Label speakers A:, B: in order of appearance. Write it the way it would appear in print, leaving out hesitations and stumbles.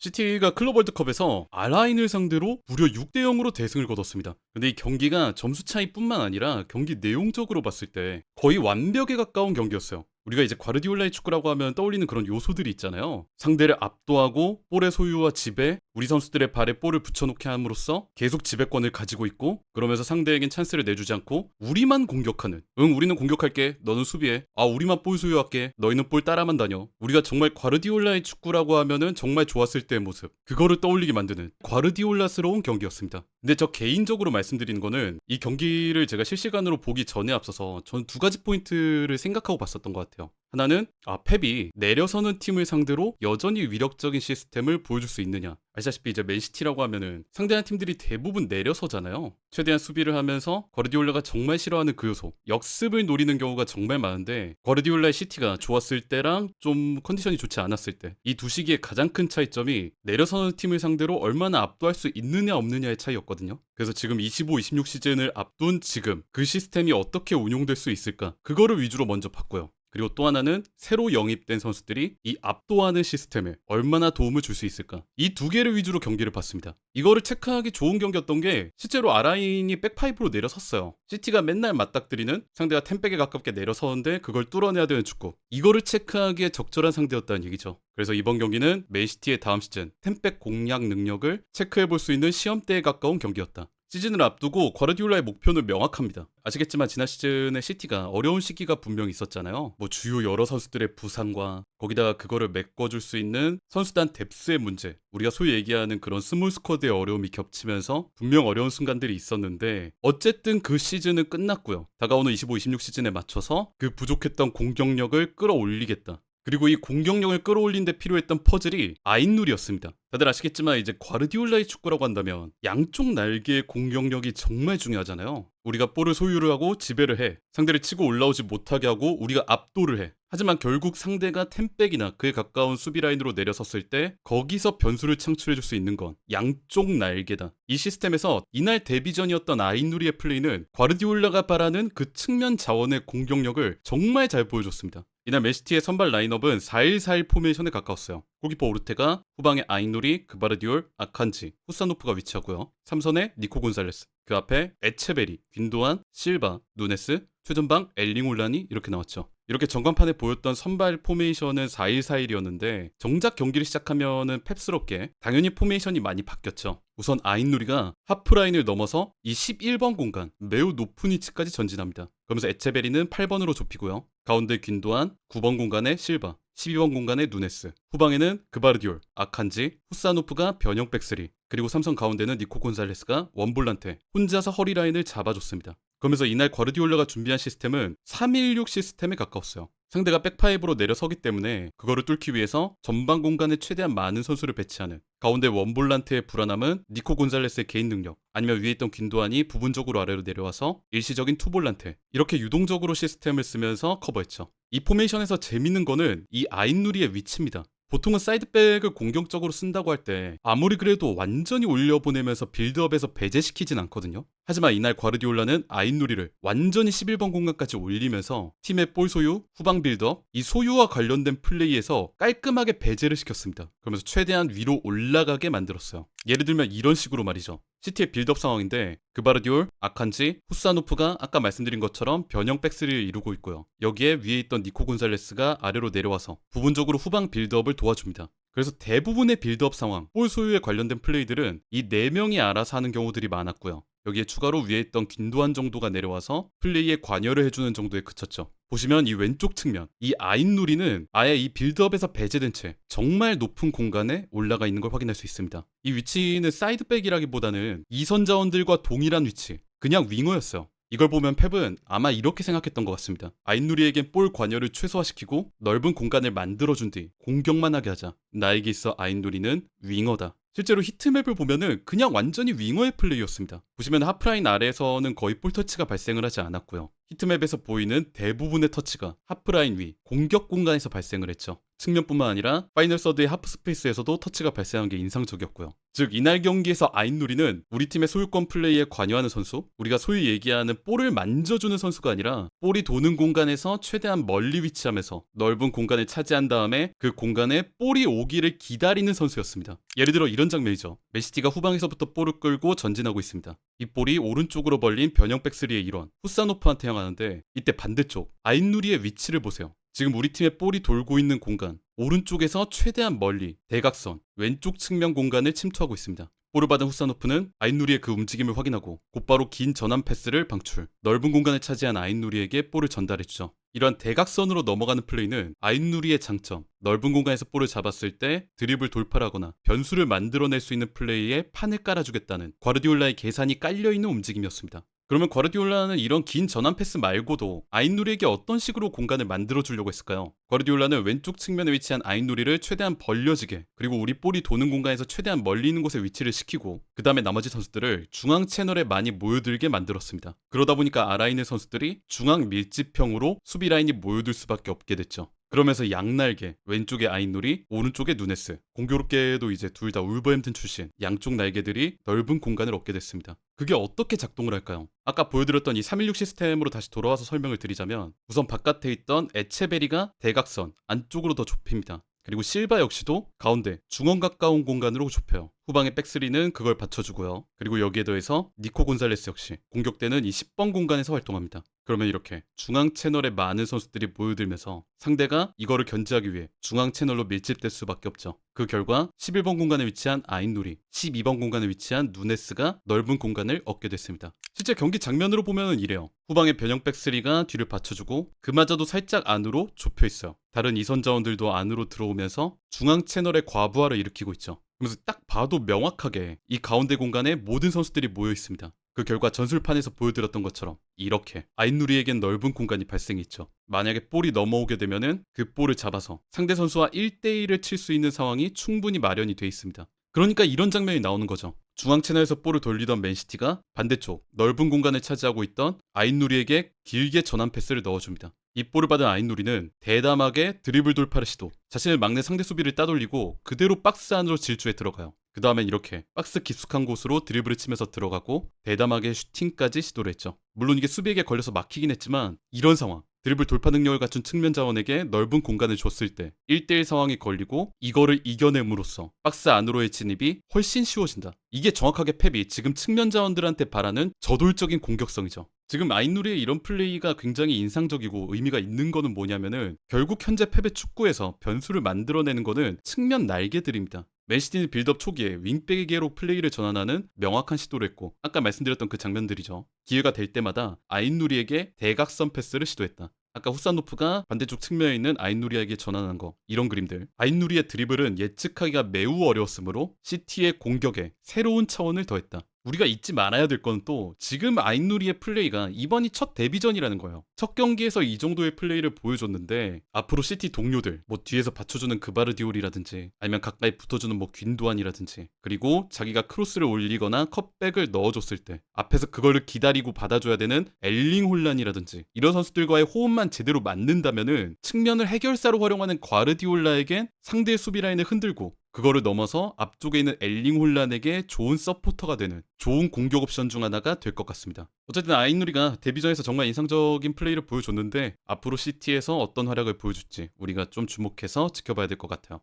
A: 시티가 클럽 월드컵에서 알라인을 상대로 무려 6대 0으로 대승을 거뒀습니다. 근데 이 경기가 점수 차이뿐만 아니라 경기 내용적으로 봤을 때 거의 완벽에 가까운 경기였어요. 우리가 이제 과르디올라의 축구라고 하면 떠올리는 그런 요소들이 있잖아요. 상대를 압도하고 볼의 소유와 지배, 우리 선수들의 발에 볼을 붙여놓게 함으로써 계속 지배권을 가지고 있고, 그러면서 상대에겐 찬스를 내주지 않고 우리만 공격하는, 우리는 공격할게, 너는 수비해, 우리만 볼 소유할게, 너희는 볼 따라만 다녀. 우리가 정말 과르디올라의 축구라고 하면은 정말 좋았을 때의 모습, 그거를 떠올리게 만드는 과르디올라스러운 경기였습니다. 근데 저 개인적으로 말씀드리는 거는, 이 경기를 제가 실시간으로 보기 전에 앞서서 저는 두 가지 포인트를 생각하고 봤었던 것 같아요. 하나는 펩이 내려서는 팀을 상대로 여전히 위력적인 시스템을 보여줄 수 있느냐. 아시다시피 이제 맨시티라고 하면은 상대하는 팀들이 대부분 내려서잖아요. 최대한 수비를 하면서 과르디올라가 정말 싫어하는 그 요소, 역습을 노리는 경우가 정말 많은데, 과르디올라의 시티가 좋았을 때랑 좀 컨디션이 좋지 않았을 때, 이 두 시기의 가장 큰 차이점이 내려서는 팀을 상대로 얼마나 압도할 수 있느냐 없느냐의 차이였거든요. 그래서 지금 25-26 시즌을 앞둔 지금 그 시스템이 어떻게 운용될 수 있을까, 그거를 위주로 먼저 봤고요. 그리고 또 하나는 새로 영입된 선수들이 이 압도하는 시스템에 얼마나 도움을 줄 수 있을까, 이 두 개를 위주로 경기를 봤습니다. 이거를 체크하기 좋은 경기였던 게, 실제로 아라인이 백파이브로 내려섰어요. 시티가 맨날 맞닥뜨리는, 상대가 10백에 가깝게 내려서는데 그걸 뚫어내야 되는 축구, 이거를 체크하기에 적절한 상대였다는 얘기죠. 그래서 이번 경기는 맨시티의 다음 시즌 10백 공략 능력을 체크해볼 수 있는 시험대에 가까운 경기였다. 시즌을 앞두고 과르디올라의 목표는 명확합니다. 아시겠지만 지난 시즌에 시티가 어려운 시기가 분명히 있었잖아요. 주요 여러 선수들의 부상과 거기다가 그거를 메꿔줄 수 있는 선수단 뎁스의 문제, 우리가 소위 얘기하는 그런 스몰 스쿼드의 어려움이 겹치면서 분명 어려운 순간들이 있었는데, 어쨌든 그 시즌은 끝났고요. 다가오는 25-26 시즌에 맞춰서 그 부족했던 공격력을 끌어올리겠다. 그리고 이 공격력을 끌어올린 데 필요했던 퍼즐이 아인룰이었습니다. 다들 아시겠지만 이제 과르디올라의 축구라고 한다면 양쪽 날개의 공격력이 정말 중요하잖아요. 우리가 볼을 소유를 하고 지배를 해, 상대를 치고 올라오지 못하게 하고 우리가 압도를 해. 하지만 결국 상대가 10백이나 그에 가까운 수비 라인으로 내려섰을 때 거기서 변수를 창출해줄 수 있는 건 양쪽 날개다. 이 시스템에서 이날 데뷔전이었던 아인누리의 플레이는 과르디올라가 바라는 그 측면 자원의 공격력을 정말 잘 보여줬습니다. 이날 맨시티의 선발 라인업은 4-1-4-1 포메이션에 가까웠어요. 골키퍼 오르테가, 후방에 아인누리, 그바르디올, 아칸지, 후사노프가 위치하고요. 3선에 니코 곤살레스, 그 앞에 에체베리, 균도안, 실바, 누네스, 최전방 엘링올란이 이렇게 나왔죠. 이렇게 전광판에 보였던 선발 포메이션은 4-1-4-1이었는데 정작 경기를 시작하면은 펩스럽게 당연히 포메이션이 많이 바뀌었죠. 우선 아인누리가 하프라인을 넘어서 이 11번 공간, 매우 높은 위치까지 전진합니다. 그러면서 에체베리는 8번으로 좁히고요. 가운데 균도안, 9번 공간에 실바, 12번 공간에 누네스, 후방에는 그바르디올, 아칸지, 후사노프가 변형 백스리, 그리고 삼성 가운데는 니코 곤살레스가 원볼란테, 혼자서 허리라인을 잡아줬습니다. 그러면서 이날 과르디올라가 준비한 시스템은 3-1-6 시스템에 가까웠어요. 상대가 백파이브로 내려서기 때문에 그거를 뚫기 위해서 전방 공간에 최대한 많은 선수를 배치하는, 가운데 원볼란트의 불안함은 니코 곤살레스의 개인 능력, 아니면 위에 있던 균도안이 부분적으로 아래로 내려와서 일시적인 투볼란테, 이렇게 유동적으로 시스템을 쓰면서 커버했죠. 이 포메이션에서 재밌는 거는 이 아인누리의 위치입니다. 보통은 사이드백을 공격적으로 쓴다고 할 때 아무리 그래도 완전히 올려보내면서 빌드업에서 배제시키진 않거든요. 하지만 이날 과르디올라는 아인누리를 완전히 11번 공간까지 올리면서 팀의 볼 소유, 후방 빌드업, 이 소유와 관련된 플레이에서 깔끔하게 배제를 시켰습니다. 그러면서 최대한 위로 올라가게 만들었어요. 예를 들면 이런 식으로 말이죠. 시티의 빌드업 상황인데 그바르디올, 아칸지, 후사노프가 아까 말씀드린 것처럼 변형 백스리를 이루고 있고요. 여기에 위에 있던 니코 곤살레스가 아래로 내려와서 부분적으로 후방 빌드업을 도와줍니다. 그래서 대부분의 빌드업 상황, 볼 소유에 관련된 플레이들은 이 4명이 알아서 하는 경우들이 많았고요. 여기에 추가로 위에 있던 균도안 정도가 내려와서 플레이에 관여를 해주는 정도에 그쳤죠. 보시면 이 왼쪽 측면, 이 아인누리는 아예 이 빌드업에서 배제된 채 정말 높은 공간에 올라가 있는 걸 확인할 수 있습니다. 이 위치는 사이드백이라기보다는 이선 자원들과 동일한 위치, 그냥 윙어였어요. 이걸 보면 펩은 아마 이렇게 생각했던 것 같습니다. 아인누리에겐 볼 관여를 최소화시키고 넓은 공간을 만들어준 뒤 공격만 하게 하자. 나에게 있어 아인누리는 윙어다. 실제로 히트맵을 보면은 그냥 완전히 윙어의 플레이였습니다. 보시면 하프라인 아래에서는 거의 볼터치가 발생을 하지 않았고요. 히트맵에서 보이는 대부분의 터치가 하프라인 위 공격 공간에서 발생을 했죠. 측면뿐만 아니라 파이널 서드의 하프 스페이스에서도 터치가 발생한 게 인상적이었고요. 즉 이날 경기에서 아인누리는 우리 팀의 소유권 플레이에 관여하는 선수, 우리가 소위 얘기하는 볼을 만져주는 선수가 아니라 볼이 도는 공간에서 최대한 멀리 위치하면서 넓은 공간을 차지한 다음에 그 공간에 볼이 오기를 기다리는 선수였습니다. 예를 들어 이런 장면이죠. 맨시티가 후방에서부터 볼을 끌고 전진하고 있습니다. 이 볼이 오른쪽으로 벌린 변형 백스리의 일원 후사노프한테 향하는데 이때 반대쪽 아인누리의 위치를 보세요. 지금 우리 팀의 볼이 돌고 있는 공간 오른쪽에서 최대한 멀리 대각선 왼쪽 측면 공간을 침투하고 있습니다. 볼을 받은 후사노프는 아인누리의 그 움직임을 확인하고 곧바로 긴 전환 패스를 방출, 넓은 공간을 차지한 아인누리에게 볼을 전달해주죠. 이러한 대각선으로 넘어가는 플레이는 아인누리의 장점, 넓은 공간에서 볼을 잡았을 때 드리블 돌파를 하거나 변수를 만들어낼 수 있는 플레이에 판을 깔아주겠다는 과르디올라의 계산이 깔려있는 움직임이었습니다. 그러면 과르디올라는 이런 긴 전환 패스 말고도 아인누리에게 어떤 식으로 공간을 만들어주려고 했을까요? 과르디올라는 왼쪽 측면에 위치한 아인누리를 최대한 벌려지게, 그리고 우리 볼이 도는 공간에서 최대한 멀리 있는 곳에 위치를 시키고 그 다음에 나머지 선수들을 중앙 채널에 많이 모여들게 만들었습니다. 그러다 보니까 아라인의 선수들이 중앙 밀집형으로 수비 라인이 모여들 수밖에 없게 됐죠. 그러면서 양날개, 왼쪽에 아인누리, 오른쪽에 누네스. 공교롭게도 이제 둘 다 울버햄튼 출신, 양쪽 날개들이 넓은 공간을 얻게 됐습니다. 그게 어떻게 작동을 할까요? 아까 보여드렸던 이 316 시스템으로 다시 돌아와서 설명을 드리자면 우선 바깥에 있던 에체베리가 대각선, 안쪽으로 더 좁힙니다. 그리고 실바 역시도 가운데 중원 가까운 공간으로 좁혀요. 후방의 백스리는 그걸 받쳐주고요. 그리고 여기에 더해서 니코 곤살레스 역시 공격대는 이 10번 공간에서 활동합니다. 그러면 이렇게 중앙 채널에 많은 선수들이 모여들면서 상대가 이거를 견제하기 위해 중앙 채널로 밀집될 수밖에 없죠. 그 결과 11번 공간에 위치한 아인누리, 12번 공간에 위치한 누네스가 넓은 공간을 얻게 됐습니다. 실제 경기 장면으로 보면 이래요. 후방의 변형 백스리가 뒤를 받쳐주고 그마저도 살짝 안으로 좁혀 있어요. 다른 이선 자원들도 안으로 들어오면서 중앙 채널의 과부하를 일으키고 있죠. 그러면서 딱 봐도 명확하게 이 가운데 공간에 모든 선수들이 모여 있습니다. 그 결과 전술판에서 보여드렸던 것처럼 이렇게 아인누리에겐 넓은 공간이 발생했죠. 만약에 볼이 넘어오게 되면은 그 볼을 잡아서 상대 선수와 1대1을 칠 수 있는 상황이 충분히 마련이 돼 있습니다. 그러니까 이런 장면이 나오는 거죠. 중앙 채널에서 볼을 돌리던 맨시티가 반대쪽 넓은 공간을 차지하고 있던 아인누리에게 길게 전환 패스를 넣어줍니다. 이 볼을 받은 아인누리는 대담하게 드리블 돌파를 시도, 자신을 막는 상대 수비를 따돌리고 그대로 박스 안으로 질주해 들어가요. 그 다음엔 이렇게 박스 깊숙한 곳으로 드리블을 치면서 들어가고 대담하게 슈팅까지 시도를 했죠. 물론 이게 수비에게 걸려서 막히긴 했지만 이런 상황, 드리블 돌파 능력을 갖춘 측면 자원에게 넓은 공간을 줬을 때 1대1 상황이 걸리고 이거를 이겨냄으로써 박스 안으로의 진입이 훨씬 쉬워진다. 이게 정확하게 펩이 지금 측면 자원들한테 바라는 저돌적인 공격성이죠. 지금 아인누리의 이런 플레이가 굉장히 인상적이고 의미가 있는 거는 뭐냐면은 결국 현재 펩의 축구에서 변수를 만들어내는 거는 측면 날개들입니다. 맨시티는 빌드업 초기에 윙백에게로 플레이를 전환하는 명확한 시도를 했고 아까 말씀드렸던 그 장면들이죠. 기회가 될 때마다 아인누리에게 대각선 패스를 시도했다. 아까 후사노프가 반대쪽 측면에 있는 아인누리에게 전환한 거, 이런 그림들. 아인누리의 드리블은 예측하기가 매우 어려웠으므로 시티의 공격에 새로운 차원을 더했다. 우리가 잊지 말아야 될 건 또 지금 아인누리의 플레이가 이번이 첫 데뷔전이라는 거예요. 첫 경기에서 이 정도의 플레이를 보여줬는데 앞으로 시티 동료들, 뭐 뒤에서 받쳐주는 그바르디올이라든지 아니면 가까이 붙어주는 뭐 귄도안이라든지, 그리고 자기가 크로스를 올리거나 컷백을 넣어줬을 때 앞에서 그거를 기다리고 받아줘야 되는 엘링 홀란이라든지 이런 선수들과의 호흡만 제대로 맞는다면은 측면을 해결사로 활용하는 과르디올라에겐 상대의 수비 라인을 흔들고 그거를 넘어서 앞쪽에 있는 엘링 홀란에게 좋은 서포터가 되는 좋은 공격 옵션 중 하나가 될 것 같습니다. 어쨌든 아인누리가 데뷔전에서 정말 인상적인 플레이를 보여줬는데 앞으로 시티에서 어떤 활약을 보여줄지 우리가 좀 주목해서 지켜봐야 될 것 같아요.